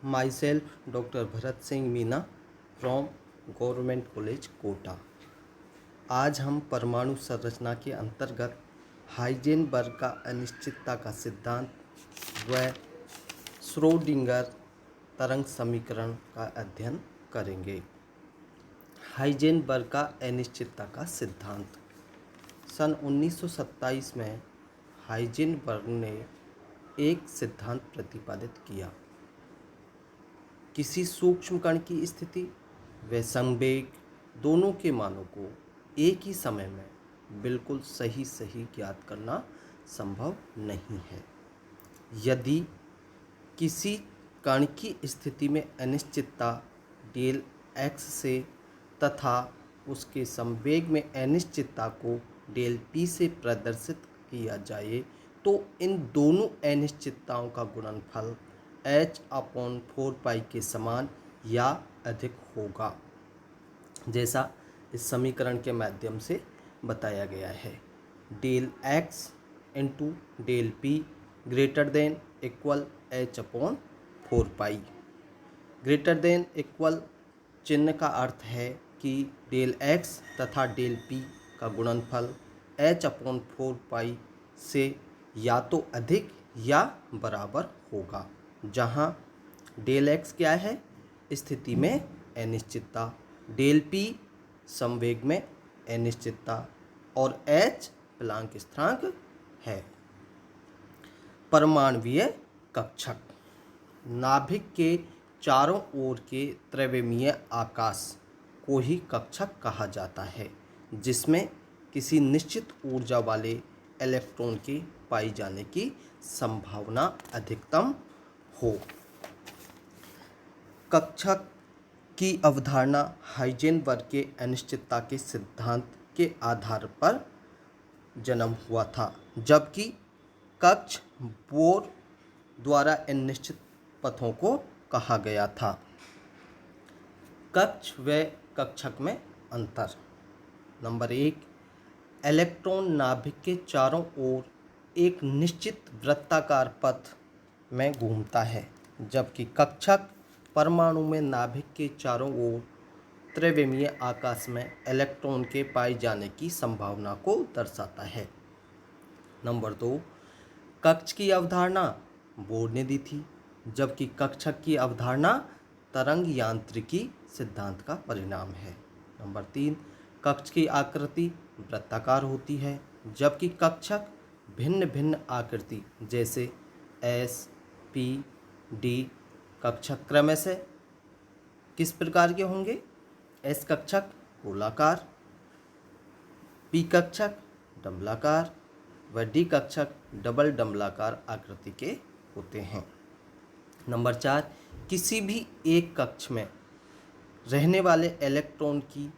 Myself, Dr. Bharat Singh Meena from government college Kota. आज हम परमाणु संरचना के अंतर्गत हाइजेनबर्ग का अनिश्चितता का सिद्धांत व श्रोडिंगर तरंग समीकरण का अध्ययन करेंगे। हाइजेनबर्ग का अनिश्चितता का सिद्धांत सन 1927 में हाइजेनबर्ग ने एक सिद्धांत प्रतिपादित किया। किसी सूक्ष्म कण की स्थिति व संवेग दोनों के मानों को एक ही समय में बिल्कुल सही ज्ञात करना संभव नहीं है। यदि किसी कण की स्थिति में अनिश्चितता डेल एक्स से तथा उसके संवेग में अनिश्चितता को डेल पी से प्रदर्शित किया जाए तो इन दोनों अनिश्चितताओं का गुणनफल h/4 के समान या अधिक होगा, जैसा इस समीकरण के माध्यम से बताया गया है। Del x into del p greater than equal h/4। Greater than equal चिन्ह का अर्थ है कि डेल एक्स तथा डेल पी का गुणनफल h/4 से या तो अधिक या बराबर होगा, जहाँ डेल एक्स क्या है, स्थिति में अनिश्चितता, डेल पी संवेग में अनिश्चितता और h प्लांक स्थिरांक है। परमाणुीय कक्षक नाभिक के चारों ओर के त्रैविमीय आकाश को ही कक्षक कहा जाता है, जिसमें किसी निश्चित ऊर्जा वाले इलेक्ट्रॉन के पाई जाने की संभावना अधिकतम हो। कक्षक की अवधारणा हाइजेनबर्ग के अनिश्चितता के सिद्धांत के आधार पर जन्म हुआ था, जबकि कक्ष बोर द्वारा इन निश्चित पथों को कहा गया था। कक्ष व कक्षक में अंतर। नंबर 1, इलेक्ट्रॉन नाभिक के चारों ओर एक निश्चित वृत्ताकार पथ में घूमता है, जबकि कक्षक परमाणु में नाभिक के चारों ओर त्रैविमीय आकाश में इलेक्ट्रॉन के पाए जाने की संभावना को दर्शाता है। नंबर 2, कक्ष की अवधारणा बोर ने दी थी, जबकि कक्षक की अवधारणा तरंग यांत्रिकी सिद्धांत का परिणाम है। नंबर 3, कक्ष की आकृति वृत्ताकार होती है, जबकि कक्षक भिन्न भिन्न आकृति जैसे एस, पी, डी कक्षक क्रमशः किस प्रकार के होंगे? एस कक्षक गोलाकार, पी कक्षक डंबलाकार व डी कक्षक डबल डंबलाकार आकृति के होते हैं। नंबर 4, किसी भी एक कक्ष में रहने वाले इलेक्ट्रॉन की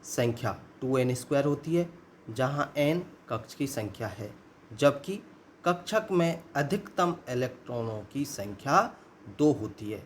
संख्या 2n² होती है, जहां n कक्ष की संख्या है, जबकि कक्षक में अधिकतम इलेक्ट्रॉनों की संख्या 2 होती है।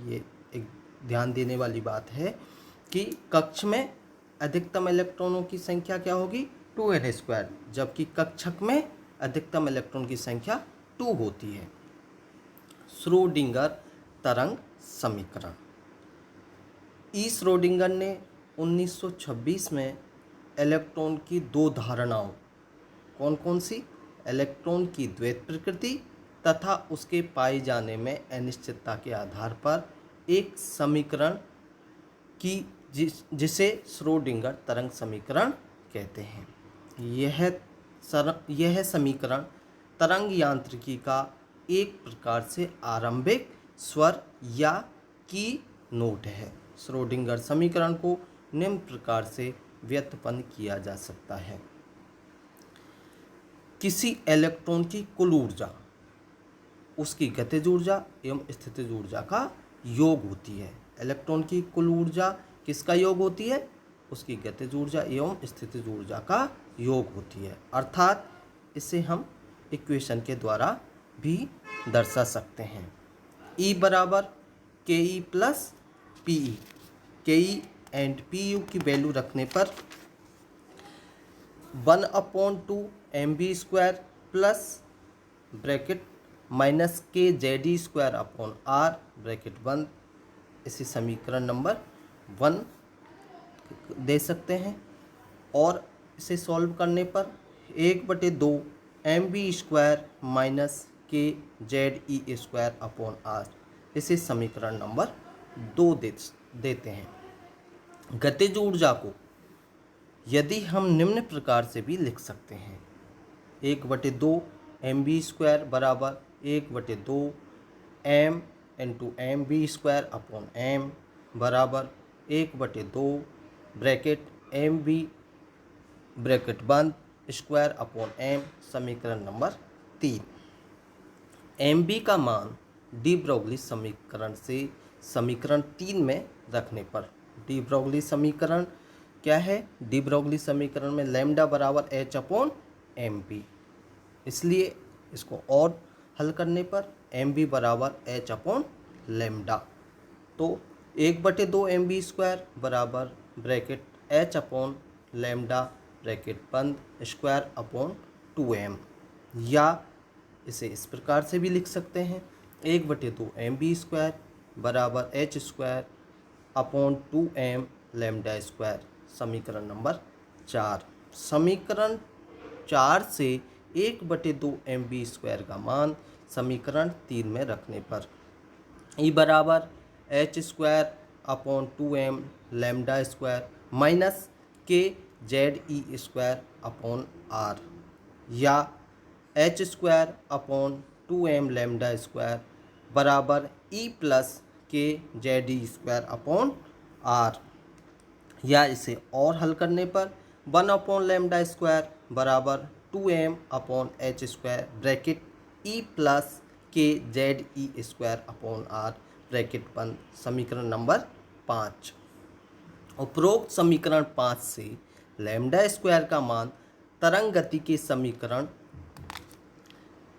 ये एक ध्यान देने वाली बात है कि कक्ष में अधिकतम इलेक्ट्रॉनों की संख्या क्या होगी? 2n², जबकि कक्षक में अधिकतम इलेक्ट्रॉन की संख्या 2 होती है। श्रोडिंगर तरंग समीकरण। ई श्रोडिंगर ने 1926 में इलेक्ट्रॉन की दो धारणाओं, कौन कौन सी? इलेक्ट्रॉन की द्वैत प्रकृति तथा उसके पाए जाने में अनिश्चितता के आधार पर एक समीकरण की जिसे श्रोडिंगर तरंग समीकरण कहते हैं। यह समीकरण तरंग यांत्रिकी का एक प्रकार से आरंभिक स्वर या की नोट है। श्रोडिंगर समीकरण को निम्न प्रकार से व्युत्पन्न किया जा सकता है। किसी इलेक्ट्रॉन की कुल ऊर्जा उसकी गतिज ऊर्जा एवं स्थितिज ऊर्जा का योग होती है। इलेक्ट्रॉन की कुल ऊर्जा किसका योग होती है? उसकी गतिज ऊर्जा एवं स्थितिज ऊर्जा का योग होती है। अर्थात इसे हम इक्वेशन के द्वारा भी दर्शा सकते हैं। E बराबर KE plus PE। KE and PU की वैल्यू रखने पर 1/2 mv² plus bracket minus K Z E square upon R bracket बंद, इसे समीकरण नंबर 1 दे सकते हैं। और इसे सॉल्व करने पर 1/2 M B square minus K Z E square upon R, इसे समीकरण नंबर 2 देते हैं। गतिज ऊर्जा को यदि हम निम्न प्रकार से भी लिख सकते हैं, 1/2 एम बी स्क्वायर बराबर 1/2 M into M B square upon M बराबर 1/2 ब्रैकेट एम बी ब्रैकेट बंद स्क्वायर अपॉन एम, समीकरण नंबर 3। एम बी का मान डी ब्रोगली समीकरण से समीकरण 3 में रखने पर, डी ब्रोगली समीकरण क्या है? डी ब्रोगली समीकरण में लैम्डा बराबर एच अपॉन एम बी, इसलिए इसको और हल करने पर एम बी बराबर एच अपॉन लैम्डा, तो 1/2 एम बी स्क्वायर बराबर bracket H upon lambda bracket बंद स्क्वायर अपॉन 2m, या इसे इस प्रकार से भी लिख सकते हैं 1/2 एम बी स्क्वायर बराबर H square upon 2m lambda square, समीकरण नंबर 4। समीकरण 4 से 1/2 एम बी स्क्वायर का मान समीकरण 3 में रखने पर ई बराबर H square upon 2m lambda square minus K Z E square upon R, या H square upon 2m lambda square बराबर E plus K Z E square upon R, या इसे और हल करने पर 1 अपॉन लैम्डा स्क्वायर बराबर 2m upon H square bracket E plus K Z E square upon R bracket बंद, समीकरण नंबर 5। उपरोक्त समीकरण 5 से लैम्डा स्क्वायर का मान तरंग गति के समीकरण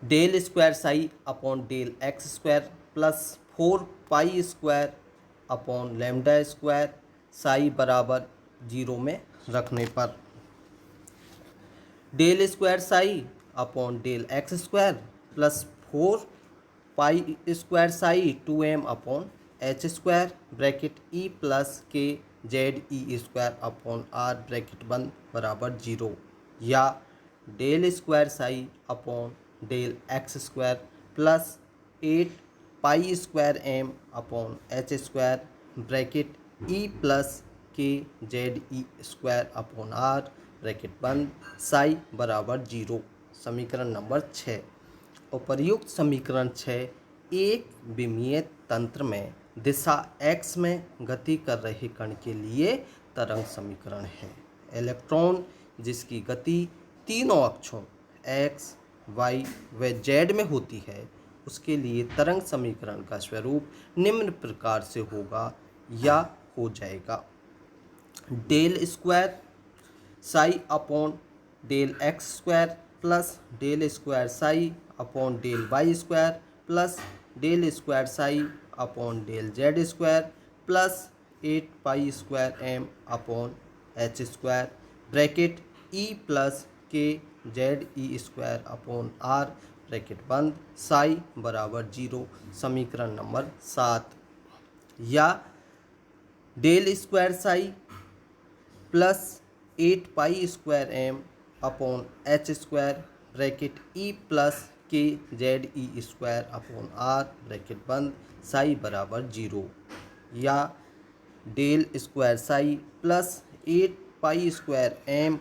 del square psi upon del X square plus 4 pi square upon lambda square psi बराबर 0 में रखने पर del square psi upon del X square plus 4 pi square psi 2m upon H square bracket E plus K Z E square upon R bracket बंद बराबर 0, या del square psi upon del X square plus 8 pi square M upon H square bracket E plus K Z E square upon R bracket बंद psi बराबर 0, समीकरण number 6। उपर्युक्त समीकरण 6 एक विमीय तंत्र में दिशा x में गति कर रहे कण के लिए तरंग समीकरण है। इलेक्ट्रॉन जिसकी गति तीनों अक्षों x, y व z में होती है, उसके लिए तरंग समीकरण का स्वरूप निम्न प्रकार से होगा या हो जाएगा। Del square psi upon del X square plus del square psi upon del Y square plus del square psi upon del Z square plus 8 pi square M upon H square bracket E plus K Z E square upon R bracket बंद psi बराबर 0, समीकरण number 7, या del square psi plus 8 pi square M upon H square bracket E plus K Z E square upon R bracket बंद psi बराबर 0, या del square psi plus 8 pi square M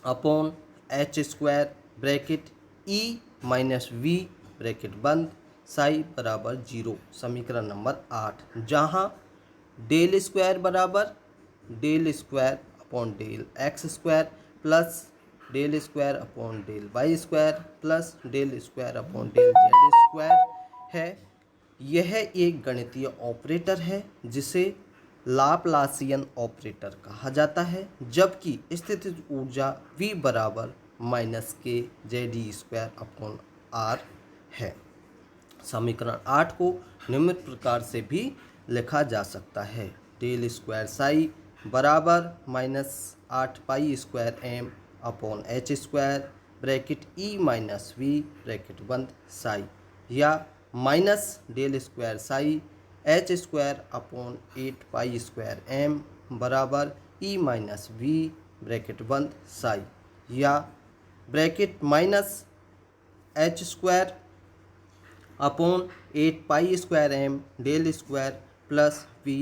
upon H square bracket E minus V bracket बंद psi बराबर 0, समीकरण number 8, जहाँ del square बराबर del square upon del X square plus del square upon del Y square plus del square upon del Z square है। यह एक गणितीय operator है जिसे लाप्लासियन ऑपरेटर कहा जाता है, जबकि स्थितिज ऊर्जा V बराबर minus K Z E square upon R है। समीकरण 8 को निम्न प्रकार से भी लिखा जा सकता है, डेल स्क्वायर साई बराबर minus 8 pi square M upon H square bracket E minus V bracket बंद साई, या minus del square psi H square upon 8 pi square M बराबर ई माइनस वी ब्रैकेट बंद साई, या bracket minus H square upon 8 pi square M del square plus V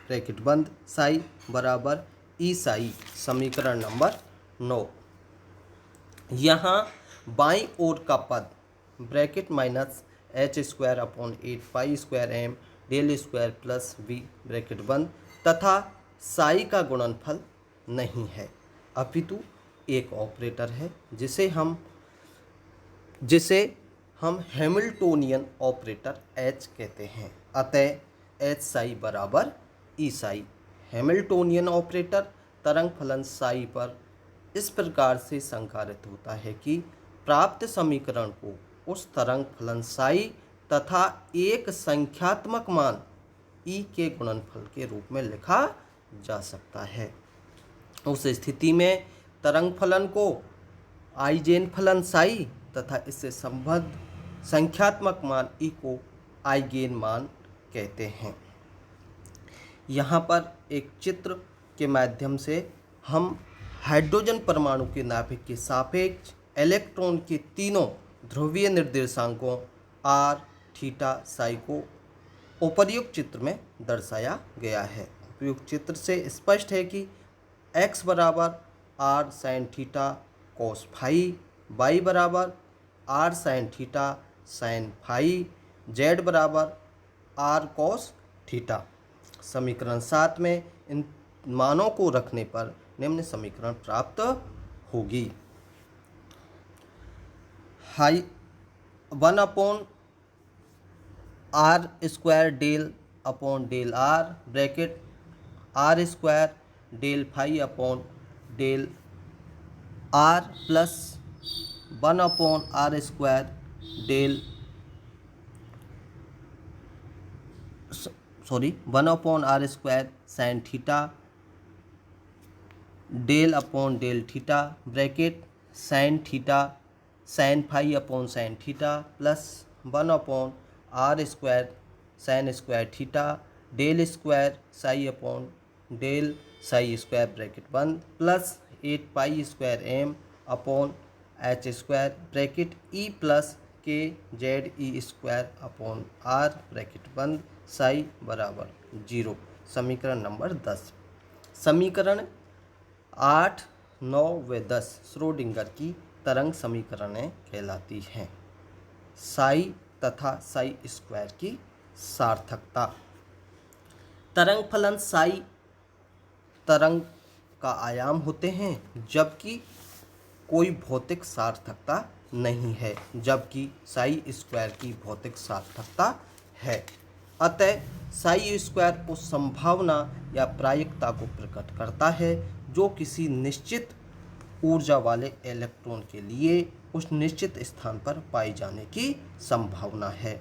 bracket बंद psi बराबर ई साई। समीकरण number 9। यहाँ बाईं ओर का पद bracket minus H square upon 8 pi square M del square plus V bracket बंद तथा साई का गुणनफल नहीं है, अपितु एक ऑपरेटर है जिसे हम हैमिल्टोनियन ऑपरेटर H कहते हैं। अतः H साई बराबर ई साई। हैमिल्टोनियन ऑपरेटर तरंग फलन साई पर इस प्रकार से संकारित होता है कि प्राप्त समीकरण को उस तरंग फलन साई तथा एक संख्यात्मक मान ई के गुणनफल के रूप में लिखा जा सकता है। उस स्थिति में तरंग फलन को आइजेन फलन साई तथा इससे संबद्ध संख्यात्मक मान ई को आइगेन मान कहते हैं। यहाँ पर एक चित्र के माध्यम से हम हाइड्रोजन परमाणु के नाभिक के सापेक्ष इलेक्ट्रॉन के तीनों ध्रुवीय निर्देशांकों r, थीटा, साई को उपर्युक्त चित्र में दर्शाया गया है। उपयुक्त चित्र से स्पष्ट है कि x बराबर r sine theta cos phi, y बराबर r sine theta sine phi, z बराबर r कोस थीटा। समीकरण 7 में इन मानों को रखने पर निम्न समीकरण प्राप्त होगी। हाई 1 upon R square del upon del R bracket R square del phi upon del R plus 1 upon R square del 1 upon R square sine theta del upon del theta bracket sine theta sine phi upon sine theta plus 1 upon R square sine square theta del square psi upon del psi square bracket बंद plus 8 pi square M upon H square bracket E plus K Z E square upon R bracket बंद psi बराबर 0। समीकरण number 10। समीकरण 8, 9 व 10 Schrodinger की तरंग समीकरणें कहलाती हैं। साई तथा साई स्क्वायर की सार्थकता। तरंग फलन साई तरंग का आयाम होते हैं जबकि कोई भौतिक सार्थकता नहीं है, जबकि साई स्क्वायर की भौतिक सार्थकता है। अतः साई स्क्वायर उस संभावना या प्रायिकता को प्रकट करता है जो किसी निश्चित ऊर्जा वाले इलेक्ट्रॉन के लिए उस निश्चित स्थान पर पाई जाने की संभावना है।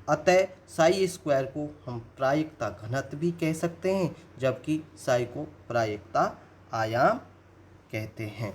अतः साई स्क्वायर को हम प्रायिकता घनत्व भी कह सकते हैं, जबकि साई को प्रायिकता आयाम कहते हैं।